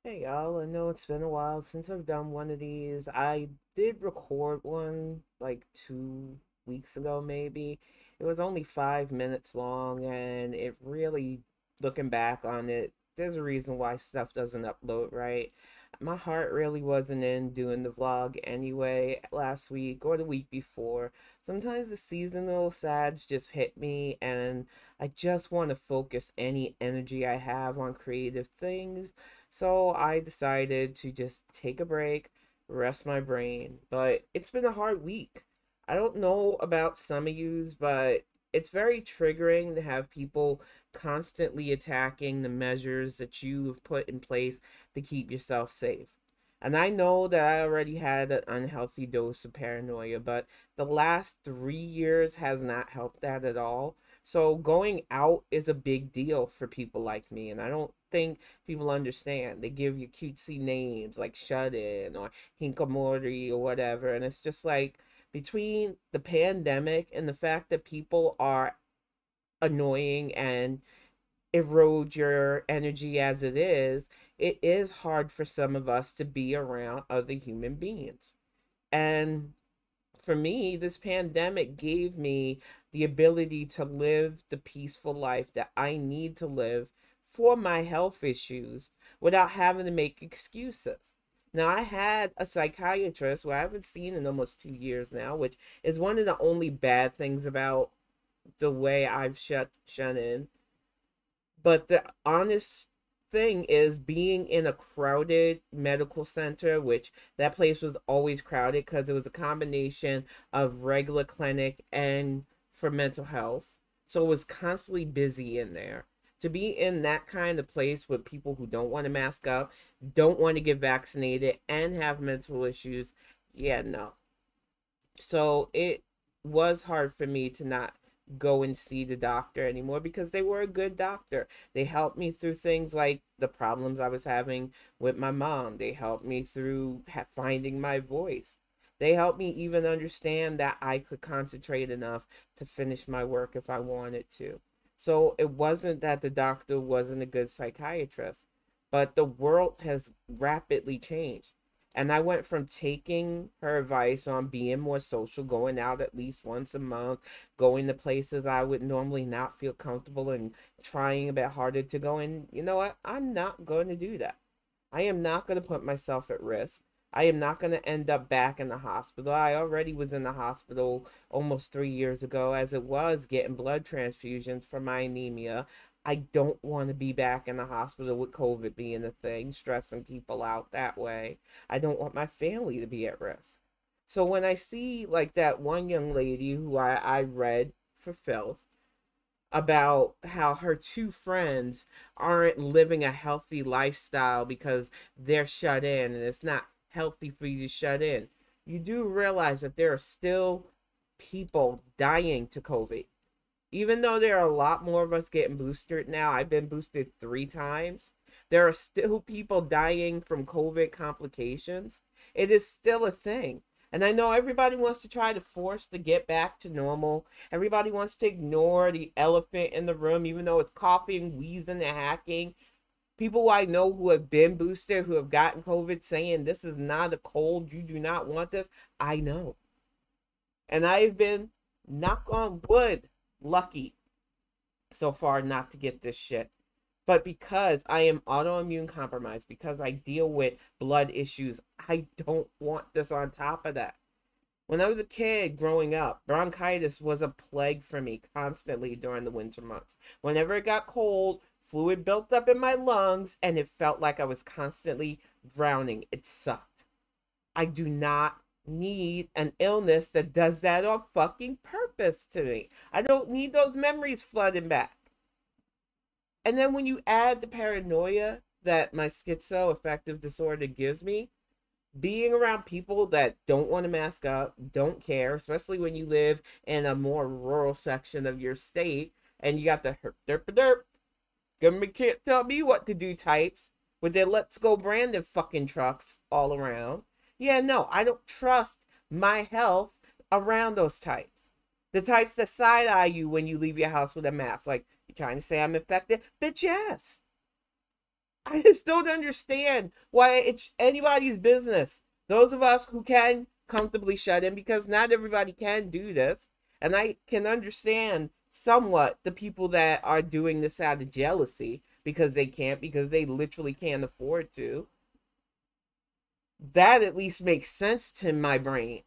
Hey y'all, I know it's been a while since I've done one of these. I did record one like 2 weeks ago, maybe. It was only 5 minutes long, and it really, looking back on it, there's a reason why stuff doesn't upload right. My heart really wasn't in doing the vlog anyway last week or the week before. Sometimes the seasonal sads just hit me, and I just want to focus any energy I have on creative things, so I decided to just take a break, rest my brain. But it's been a hard week. I don't know about some of yous, but it's very triggering to have people constantly attacking the measures that you've put in place to keep yourself safe. And I know that I already had an unhealthy dose of paranoia, but the last 3 years has not helped that at all. So going out is a big deal for people like me, and I don't think people understand. They give you cutesy names like Shut In or Hinkamori or whatever, and it's just like between the pandemic and the fact that people are annoying and erode your energy as it is hard for some of us to be around other human beings. And for me, this pandemic gave me the ability to live the peaceful life that I need to live for my health issues without having to make excuses. Now, I had a psychiatrist who I haven't seen in almost 2 years now, which is one of the only bad things about the way I've shut in. But the honest thing is being in a crowded medical center, which that place was always crowded because it was a combination of regular clinic and for mental health. So it was constantly busy in there. To be in that kind of place with people who don't want to mask up, don't want to get vaccinated, and have mental issues, yeah, no. So it was hard for me to not go and see the doctor anymore because they were a good doctor. They helped me through things like the problems I was having with my mom. They helped me through finding my voice. They helped me even understand that I could concentrate enough to finish my work if I wanted to. So it wasn't that the doctor wasn't a good psychiatrist, but the world has rapidly changed. And I went from taking her advice on being more social, going out at least once a month, going to places I would normally not feel comfortable, and trying a bit harder to go. And you know what? I'm not going to do that. I am not going to put myself at risk. I am not going to end up back in the hospital. I already was in the hospital almost 3 years ago as it was getting blood transfusions for my anemia. I don't want to be back in the hospital with COVID being a thing, stressing people out that way. I don't want my family to be at risk. So when I see like that one young lady who I read for filth about how her two friends aren't living a healthy lifestyle because they're shut in and it's not healthy for you to shut in, you do realize that there are still people dying to COVID. Even though there are a lot more of us getting boosted now, I've been boosted 3 times. There are still people dying from COVID complications. It is still a thing. And I know everybody wants to try to force to get back to normal. Everybody wants to ignore the elephant in the room, even though it's coughing, wheezing, and hacking. People I know who have been boosted, who have gotten COVID, saying this is not a cold, you do not want this. I know. And I've been, knock on wood, lucky so far not to get this shit. But because I am autoimmune compromised, because I deal with blood issues, I don't want this on top of that. When I was a kid growing up, bronchitis was a plague for me constantly during the winter months. Whenever it got cold, fluid built up in my lungs and it felt like I was constantly drowning. It sucked. I do not need an illness that does that on fucking purpose to me. I don't need those memories flooding back. And then when you add the paranoia that my schizoaffective disorder gives me, being around people that don't want to mask up, don't care, especially when you live in a more rural section of your state and you got the herp derp derp, government can't tell me what to do types with their let's go Brandon fucking trucks all around. Yeah, no, I don't trust my health around those types. The types that side eye you when you leave your house with a mask. Like, you trying to say I'm infected? Bitch, yes. I just don't understand why it's anybody's business. Those of us who can comfortably shut in, because not everybody can do this. And I can understand somewhat the people that are doing this out of jealousy because they can't, because they literally can't afford to. That at least makes sense to my brain.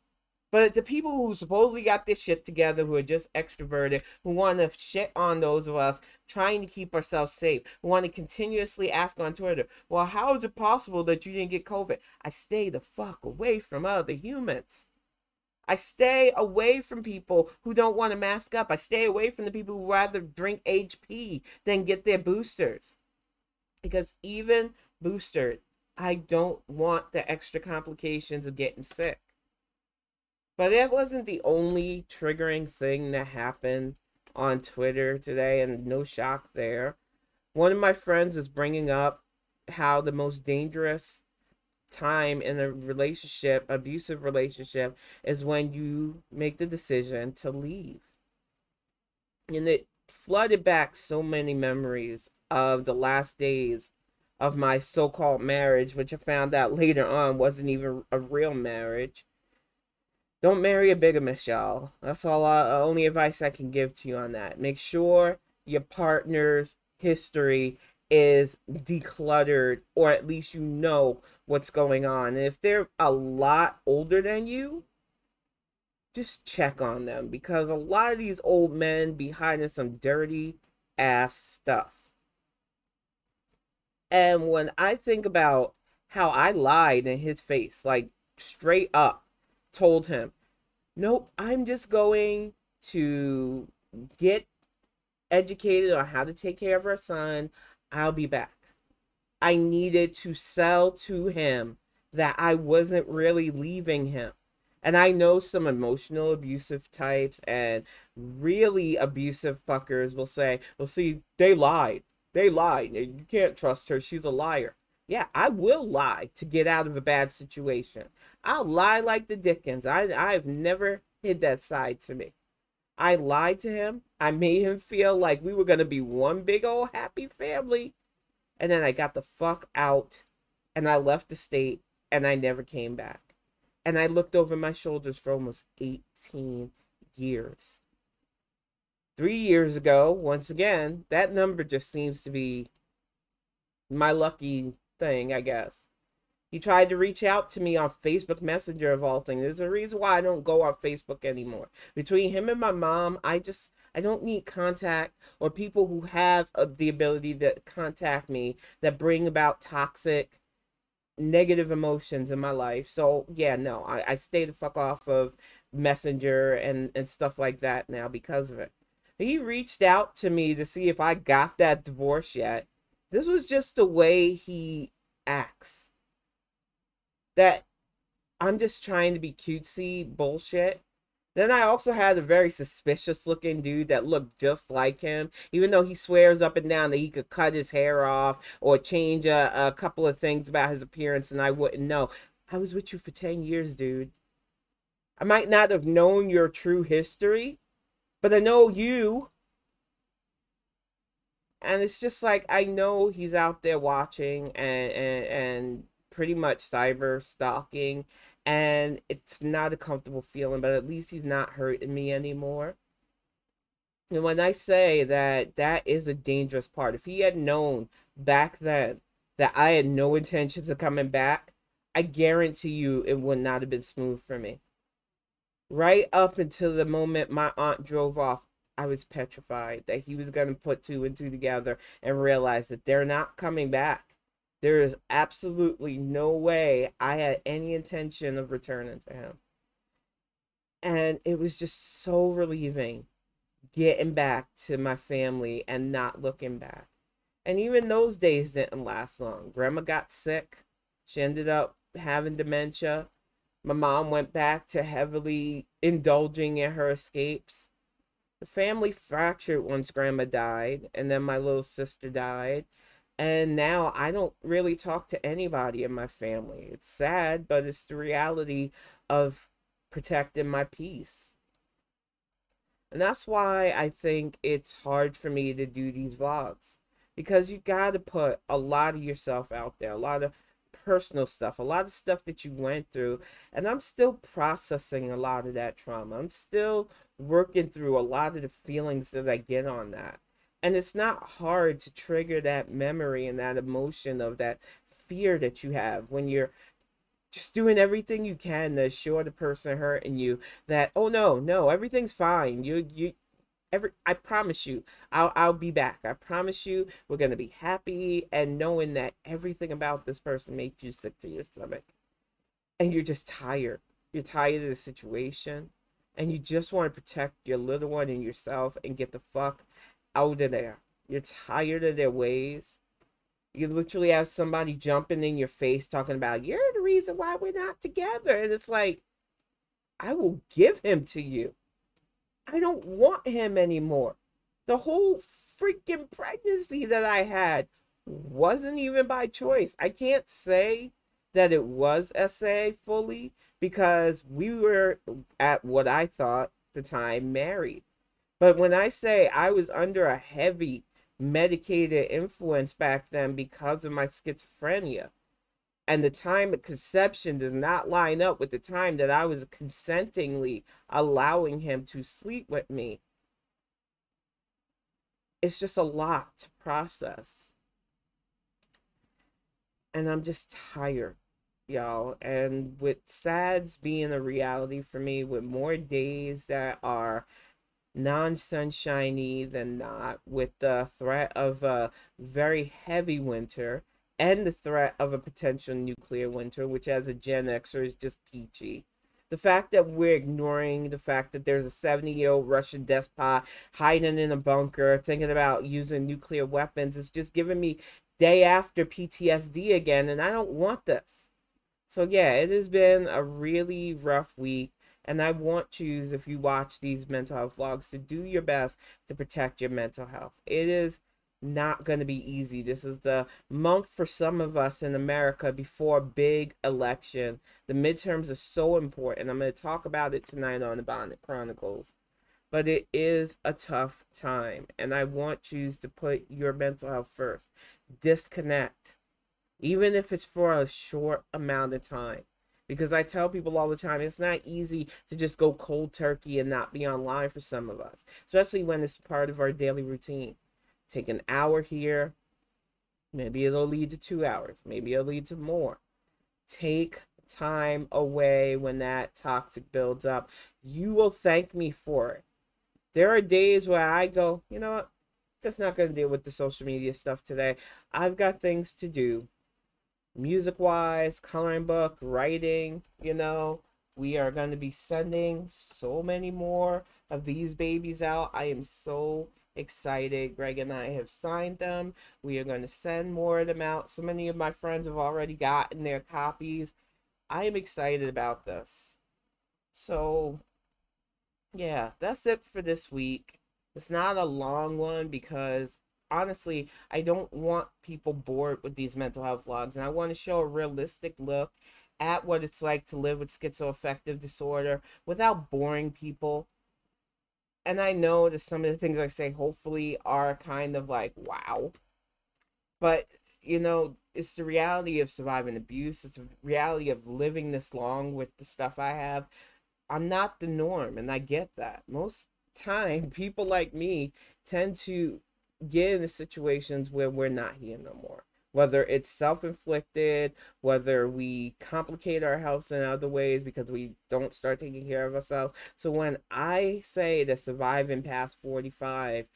But the people who supposedly got this shit together, who are just extroverted, who want to shit on those of us trying to keep ourselves safe, who want to continuously ask on Twitter, well, how is it possible that you didn't get COVID? I stay the fuck away from other humans. I stay away from people who don't want to mask up. I stay away from the people who rather drink HP than get their boosters. Because even boosted, I don't want the extra complications of getting sick. But that wasn't the only triggering thing that happened on Twitter today, and no shock there. One of my friends is bringing up how the most dangerous time in a relationship, abusive relationship, is when you make the decision to leave. And it flooded back so many memories of the last days of my so-called marriage, which I found out later on wasn't even a real marriage. Don't marry a bigamist, y'all. That's all. Only advice I can give to you on that. Make sure your partner's history is decluttered, or at least you know what's going on. And if they're a lot older than you, just check on them, because a lot of these old men be hiding some dirty ass stuff. And when I think about how I lied in his face, like straight up told him, nope, I'm just going to get educated on how to take care of our son. I'll be back. I needed to sell to him that I wasn't really leaving him. And I know some emotional abusive types and really abusive fuckers will say, well, see, they lied. They lied. You can't trust her. She's a liar. Yeah, I will lie to get out of a bad situation. I'll lie like the Dickens. I've never hid that side to me. I lied to him. I made him feel like we were going to be one big old happy family. And then I got the fuck out and I left the state and I never came back. And I looked over my shoulders for almost 18 years. 3 years ago, once again, that number just seems to be my lucky thing, I guess. He tried to reach out to me on Facebook Messenger, of all things. There's a reason why I don't go on Facebook anymore. Between him and my mom, I don't need contact or people who have the ability to contact me that bring about toxic, negative emotions in my life. So yeah, no, I stay the fuck off of Messenger and stuff like that now because of it. He reached out to me to see if I got that divorce yet. This was just the way he acts. That I'm just trying to be cutesy bullshit. Then I also had a very suspicious looking dude that looked just like him, even though he swears up and down that he could cut his hair off or change a couple of things about his appearance and I wouldn't know. I was with you for 10 years, dude. I might not have known your true history, but I know you. And it's just like, I know he's out there watching and pretty much cyber stalking, and it's not a comfortable feeling, but at least he's not hurting me anymore. And when I say that that is a dangerous part, if he had known back then that I had no intentions of coming back, I guarantee you it would not have been smooth for me. Right up until the moment my aunt drove off, I was petrified that he was going to put two and two together and realize that they're not coming back. There is absolutely no way I had any intention of returning to him. And it was just so relieving getting back to my family and not looking back. And even those days didn't last long. Grandma got sick. She ended up having dementia. My mom went back to heavily indulging in her escapes. The family fractured once Grandma died, and then my little sister died. And now I don't really talk to anybody in my family. It's sad, but it's the reality of protecting my peace. And that's why I think it's hard for me to do these vlogs. because you got to put a lot of yourself out there, a lot of personal stuff, a lot of stuff that you went through. And I'm still processing a lot of that trauma. I'm still working through a lot of the feelings that I get on that. And it's not hard to trigger that memory and that emotion of that fear that you have when you're just doing everything you can to assure the person hurting you that, oh no, no, everything's fine. I promise you, I'll be back. I promise you, we're gonna be happy, and knowing that everything about this person makes you sick to your stomach, and you're just tired. You're tired of the situation, and you just want to protect your little one and yourself and get the fuck out of there. You're tired of their ways. You literally have somebody jumping in your face talking about you're the reason why we're not together, and it's like, I will give him to you. I don't want him anymore. The whole freaking pregnancy that I had wasn't even by choice. I can't say that it was SA fully because we were at what I thought the time married. But when I say I was under a heavy medicated influence back then because of my schizophrenia, and the time of conception does not line up with the time that I was consentingly allowing him to sleep with me. It's just a lot to process. And I'm just tired, y'all. And with SADS being a reality for me, with more days that are non-sunshiny than not, with the threat of a very heavy winter and the threat of a potential nuclear winter, which as a Gen Xer is just peachy. The fact that we're ignoring the fact that there's a 70-year-old Russian despot hiding in a bunker thinking about using nuclear weapons is just giving me day after PTSD again, and I don't want this. So yeah, it has been a really rough week. And I want you, if you watch these mental health vlogs, to do your best to protect your mental health. It is not going to be easy. This is the month for some of us in America before a big election. The midterms are so important. I'm going to talk about it tonight on the Bonnet Chronicles. But it is a tough time. And I want you to put your mental health first. Disconnect. Even if it's for a short amount of time. Because I tell people all the time, it's not easy to just go cold turkey and not be online for some of us. Especially when it's part of our daily routine. Take an hour here. Maybe it'll lead to 2 hours. Maybe it'll lead to more. Take time away when that toxic builds up. You will thank me for it. There are days where I go, you know what? Just not going to deal with the social media stuff today. I've got things to do. Music-wise, coloring book, writing, you know. We are going to be sending so many more of these babies out. I am so excited. Greg and I have signed them. We are going to send more of them out. So many of my friends have already gotten their copies. I am excited about this. So, yeah, that's it for this week. It's not a long one because honestly, I don't want people bored with these mental health vlogs, and I want to show a realistic look at what it's like to live with schizoaffective disorder without boring people. And I know that some of the things I say hopefully are kind of like, wow. But, you know, it's the reality of surviving abuse. It's the reality of living this long with the stuff I have. I'm not the norm, and I get that. Most time, people like me tend to get into situations where we're not here no more. Whether it's self-inflicted, whether we complicate our health in other ways because we don't start taking care of ourselves. So when I say that surviving past 45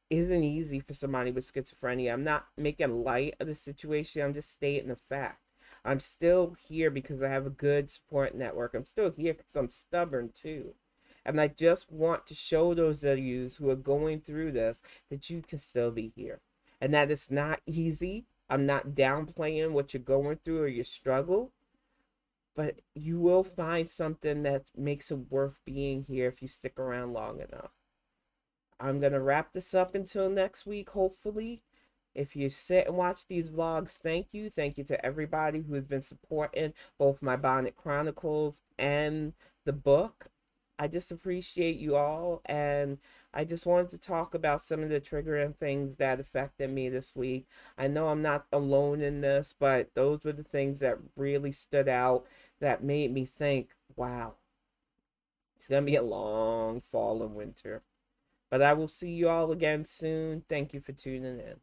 isn't easy for somebody with schizophrenia, I'm not making light of the situation. I'm just stating a fact. I'm still here because I have a good support network. I'm still here because I'm stubborn too. And I just want to show those of you who are going through this that you can still be here. And that it's not easy. I'm not downplaying what you're going through or your struggle. But you will find something that makes it worth being here if you stick around long enough. I'm going to wrap this up until next week, hopefully. If you sit and watch these vlogs, thank you. Thank you to everybody who has been supporting both my Bonnet Chronicles and the book. I just appreciate you all, and I just wanted to talk about some of the triggering things that affected me this week. I know I'm not alone in this, but those were the things that really stood out that made me think, wow, it's going to be a long fall and winter. But I will see you all again soon. Thank you for tuning in.